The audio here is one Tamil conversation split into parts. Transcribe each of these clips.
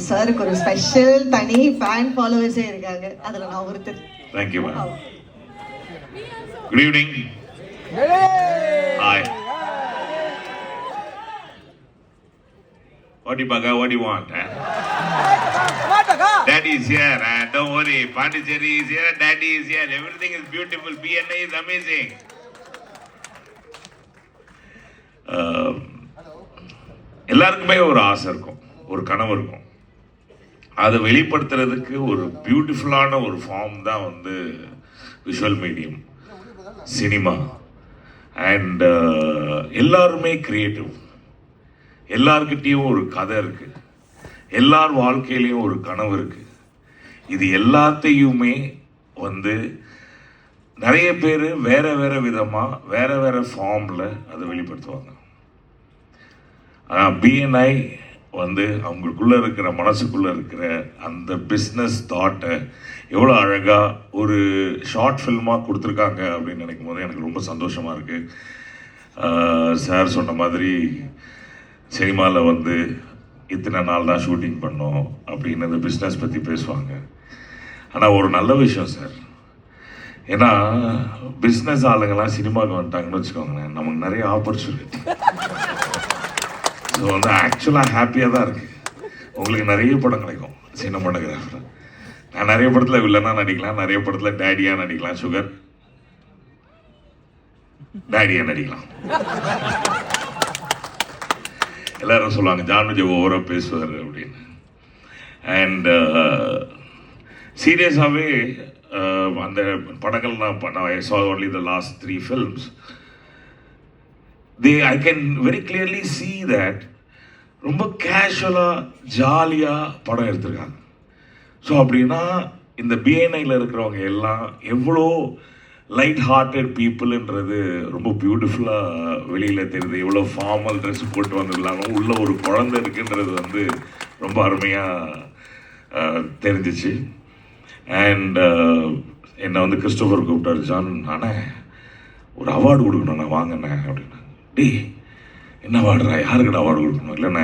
சாருக்கு ஒரு ஸ்பெஷல் தனி ஃபேன் ஃபாலோவர்ஸே இருக்காங்க. அதுல நான் ஒருத்தர். Thank you, ma'am. Good evening. Hi. What do you bugger? What do you want? Daddy is here. Don't worry. Pondicherry is here. Daddy is here. Everything is beautiful. BNI is amazing. எல்லாருக்குமே ஒரு ஆசை இருக்கும், ஒரு கனவு இருக்கும். அதை வெளிப்படுத்துறதுக்கு ஒரு பியூட்டிஃபுல்லான ஒரு ஃபார்ம் தான் வந்து விஷுவல் மீடியம், சினிமா. அண்ட் எல்லாருமே கிரியேட்டிவ், எல்லார்கிட்டையும் ஒரு கதை இருக்கு, எல்லார் வாழ்க்கையிலையும் ஒரு கனவு இருக்கு. இது எல்லாத்தையுமே வந்து நிறைய பேர் வேற வேற விதமாக வேற வேற ஃபார்மில் அதை வெளிப்படுத்துவாங்க. BNI வந்து அவங்களுக்குள்ளே இருக்கிற மனசுக்குள்ளே இருக்கிற அந்த பிஸ்னஸ் தாட்டை எவ்வளோ அழகாக ஒரு ஷார்ட் ஃபில்மாக கொடுத்துருக்காங்க அப்படின்னு நினைக்கும் போது எனக்கு ரொம்ப சந்தோஷமாக இருக்குது. சார் சொன்ன மாதிரி சினிமாவில் வந்து இத்தனை நாள் தான் ஷூட்டிங் பண்ணோம் அப்படின்னு அந்த பிஸ்னஸ் பற்றி பேசுவாங்க. ஆனால் ஒரு நல்ல விஷயம் சார், ஏன்னா பிஸ்னஸ் ஆளுங்கெல்லாம் சினிமாவுக்கு வந்துட்டாங்கன்னு வச்சுக்கோங்களேன், நமக்கு நிறைய ஆப்பர்ச்சுனிட்டி. ஸோ வந்து ஆக்சுவலாக ஹாப்பியாக தான் இருக்குது. உங்களுக்கு நிறைய படம் கிடைக்கும் சினிமாட்டோகிராஃபர். நான் நிறைய படத்தில் வில்லனாக நடிக்கலாம், நிறைய படத்தில் டேடியாக நடிக்கலாம், சுகர் டேடியாக நடிக்கலாம். எல்லாரும் சொல்லுவாங்க ஜான் விஜய் ஓவராக பேசுவார் அப்படின்னு. அண்ட் சீரியஸாகவே அந்த படங்கள் நான் ஐ saw only the last 3 films. I can very clearly see that ரொம்ப கேஷுவலாக ஜாலியாக படம் எடுத்திருக்காங்க. ஸோ அப்படின்னா இந்த BNIயில் இருக்கிறவங்க எல்லாம் எவ்வளோ லைட் ஹார்ட்டட் பீப்புள்ன்றது ரொம்ப பியூட்டிஃபுல்லாக வெளியில் தெரியுது. எவ்வளோ ஃபார்மல் ட்ரெஸ் போட்டு வந்துடலாலும் உள்ள ஒரு குழந்தை இருக்குன்றது வந்து ரொம்ப அருமையாக தெரிஞ்சிச்சு. அண்ட் என்னை வந்து கிறிஸ்டோஃபர் கூப்பிட்டாரு, ஜான் நானே ஒரு அவார்டு கொடுக்கணுண்ணா வாங்கண்ணே அப்படின்னா. என்ன அவார்டுறா, யாருக்கிட்ட அவார்டு கொடுக்கணும்? இல்லைண்ணே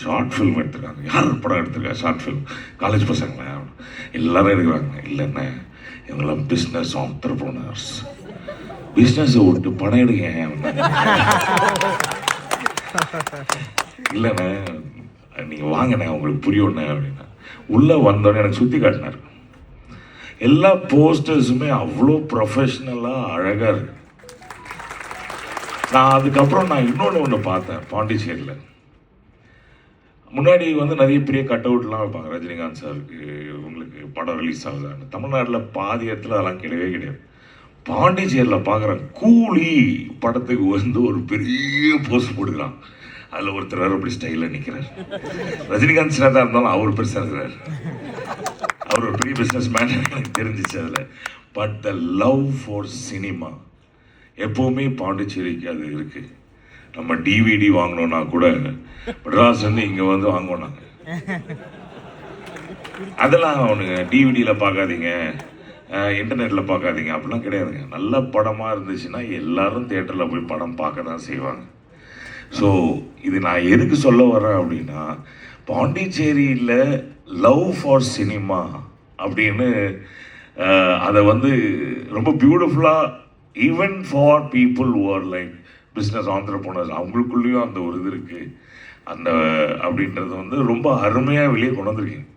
ஷார்ட் ஃபில்ம் எடுத்துருக்காங்க. யார் படம் எடுத்துருக்கா? ஷார்ட் ஃபில்ம் காலேஜ் பசங்களா எல்லாரும் எடுக்கிறாங்க. இல்லைண்ணே இவங்களாம் பிஸ்னஸ் ஆண்டர்ப்ரனர்ஸ், பிஸ்னஸை விட்டு படம் எடுங்க. இல்லைண்ணே நீங்கள் வாங்கினே உங்களுக்கு புரியும்ண்ணே அப்படின்னா. உள்ளே வந்தோடனே எனக்கு சுற்றி காட்டினார். எல்லா போஸ்டர்ஸுமே அவ்வளோ ப்ரொஃபஷ்னலாக அழகாக இருக்கு. அதுக்கப்புறம் நான் இன்னொன்று பார்த்தேன் பாண்டிச்சேரியில். முன்னாடி வந்து நிறைய பெரிய கட் அவுட்லாம் வைப்பாங்க, ரஜினிகாந்த் சாருக்கு உங்களுக்கு படம் ரிலீஸ் ஆகுதான்னு. தமிழ்நாட்டில் பாதி இடத்துல அதெல்லாம் கிடையவே கிடையாது. பாண்டிச்சேரியில் பார்க்குறேன், கூலி படத்துக்கு வந்து ஒரு பெரிய போஸ்ட் போட்டுக்கிறான். அதில் ஒருத்தர் வேறு அப்படி ஸ்டைலில் நிற்கிறார். ரஜினிகாந்த் சார் தான் இருந்தாலும் அவர் பெருசாக இருக்கிறார். அவர் ஒரு பெரிய பிஸ்னஸ் மேன் எனக்கு தெரிஞ்சிச்சு அதில். But the love for cinema எப்போவுமே பாண்டிச்சேரிக்கு அது இருக்குது. நம்ம DVD வாங்கினோன்னா கூட மெட்ராஸ் வந்து இங்கே வந்து வாங்குவோம் நாங்கள். அதெல்லாம் அவனுங்க டிவிடியில் பார்க்காதீங்க, இன்டர்நெட்டில் பார்க்காதீங்க அப்படிலாம் கிடையாதுங்க. நல்ல படமாக இருந்துச்சுன்னா எல்லாரும் தியேட்டரில் போய் படம் பார்க்க தான் செய்வாங்க. ஸோ இது நான் எதுக்கு சொல்ல வரேன் அப்படின்னா, பாண்டிச்சேரியில் லவ் ஃபார் சினிமா அப்படின்னு அதை வந்து ரொம்ப பியூட்டிஃபுல்லாக even for people who are like business entrepreneurs அவங்களுக்குள்ளேயும் அந்த ஒரு இது இருக்குது. அந்த அப்படின்றது வந்து ரொம்ப அருமையாக வெளியே கொண்டு வந்திருக்கீங்க.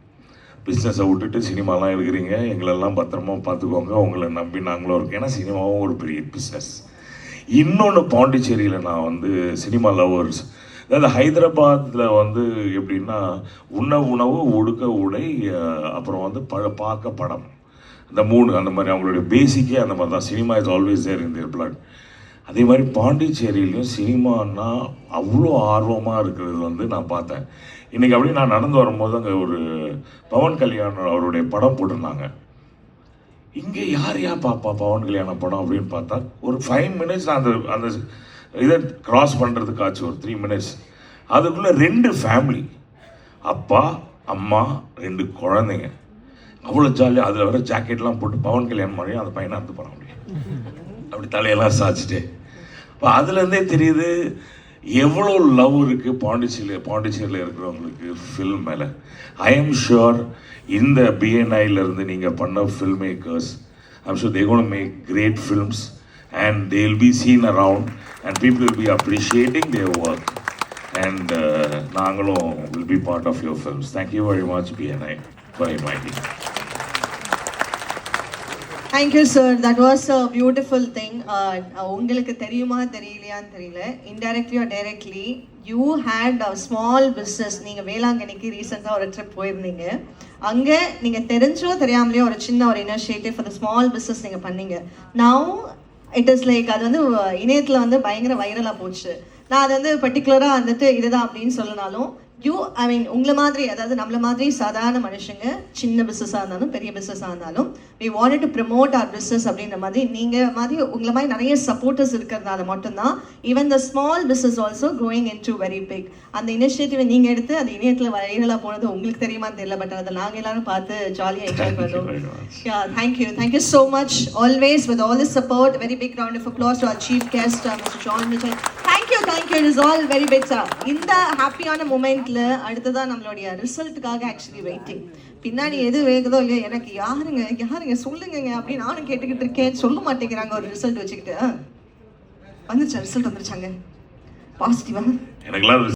பிஸ்னஸை விட்டுட்டு சினிமாலாம் இருக்கிறீங்க, எங்களெல்லாம் பத்திரமா பார்த்துக்கோங்க, உங்களை நம்பி நாங்களும் இருக்கோம். ஏன்னா சினிமாவும் ஒரு பெரிய பிஸ்னஸ். இன்னொன்று பாண்டிச்சேரியில் நான் வந்து சினிமா லவர்ஸ், அதாவது ஹைதராபாத்தில் வந்து எப்படின்னா உணவு உடுக்க உடை அப்புறம் வந்து பார்க்க படம், இந்த 3 அந்த மாதிரி அவங்களுடைய பேசிக்கே அந்த மாதிரி தான். Cinema is always there in their blood. அதே மாதிரி பாண்டிச்சேரியிலையும் சினிமான்னா அவ்வளோ ஆர்வமாக இருக்கிறது வந்து நான் பார்த்தேன். இன்றைக்கி அப்படியே நான் நடந்து வரும்போது அங்கே ஒரு பவன் கல்யாண் அவருடைய படம் போட்டிருந்தாங்க. இங்கே யார் பாப்பா பவன் கல்யாண படம் அப்படின்னு பார்த்தா ஒரு 5 minutes நான் அந்த இதை க்ராஸ் பண்ணுறதுக்காச்சு ஒரு 3 minutes. அதுக்குள்ளே 2 ஃபேமிலி, அப்பா அம்மா 2 குழந்தைங்க, அவ்வளோ ஜாலியாக. அதில் வர ஜாக்கெட்லாம் போட்டு பவன் கல்யாணம் மாதிரியும் அந்த பையனை அறுத்து போகிறான். அப்படி தலையெல்லாம் சாய்ச்சிட்டு. இப்போ அதுலேருந்தே தெரியுது எவ்வளோ லவ் இருக்குது பாண்டிச்சேரியில் இருக்கிறவங்களுக்கு ஃபில்ம் மேலே. ஐ எம் ஷுர் இந்த பிஎன்ஐலேருந்து நீங்கள் பண்ண film makers, I'm sure they gonna make great films and they will be seen around and people will be appreciating their work and நாங்களும் will be part of your films. Thank you very much BNI for inviting. Thank you sir, that was a beautiful thing. உங்களுக்கு தெரியுமா தெரியலையான்னு தெரியல, indirectly or directly you had a small business. நீங்க வேளாங்கண்ணிக்கு ரீசெண்டாக ஒரு ட்ரிப் போயிருந்தீங்க. அங்கே நீங்கள் தெரிஞ்சோ தெரியாமலையோ ஒரு சின்ன ஒரு initiative for the small business நீங்கள் பண்ணீங்க. நவ் இட் இஸ் லைக் அது வந்து இணையத்தில் வந்து பயங்கர வைரலாக போச்சு. நான் அது வந்து பர்டிகுலராக வந்துட்டு இதுதான் அப்படின்னு சொல்லனாலும் உங்களை மாதிரி, அதாவது நம்மள மாதிரி சாதாரண மனுஷங்க, சின்ன பிஸ்னஸாக இருந்தாலும் பெரிய பிஸ்னஸாக இருந்தாலும் we wanted to promote our business அப்படின்ற மாதிரி நீங்கள் மாதிரி உங்களை மாதிரி நிறைய சப்போர்ட்டர்ஸ் இருக்கிறதுனால மட்டும்தான் even the small business also growing into very big. அந்த இனிஷியேட்டிவை நீங்கள் எடுத்து அது இணையத்தில் வைரலாக போனது உங்களுக்கு தெரியுமான்னு தெரியல, பட் அதை நாங்கள் எல்லாரும் பார்த்து ஜாலியாக என்ஜாய் பண்ணுறோம். Thank you so much always with all this support. Very big round of applause to our chief guest mister John Mitchell. Thank you it is all very big sir. இந்த ஹாப்பியான மூமெண்ட்ல அடுத்ததான் நம்மளுடைய ரிசல்ட்டுக்காக ஆக்சுவலி வெயிட்டிங். பின்னாடி எது வேகுதோ இல்லையோ, எனக்கு யாருங்க சொல்லுங்க அப்படின்னு நானும் கேட்டுக்கிட்டு இருக்கேன், சொல்ல மாட்டேங்கிறாங்க. ஒரு ரிசல்ட் வச்சுக்கிட்டு வந்துருச்சா, ரிசல்ட் வந்துருச்சாங்க பாசிட்டிவா? எனக்குலாம்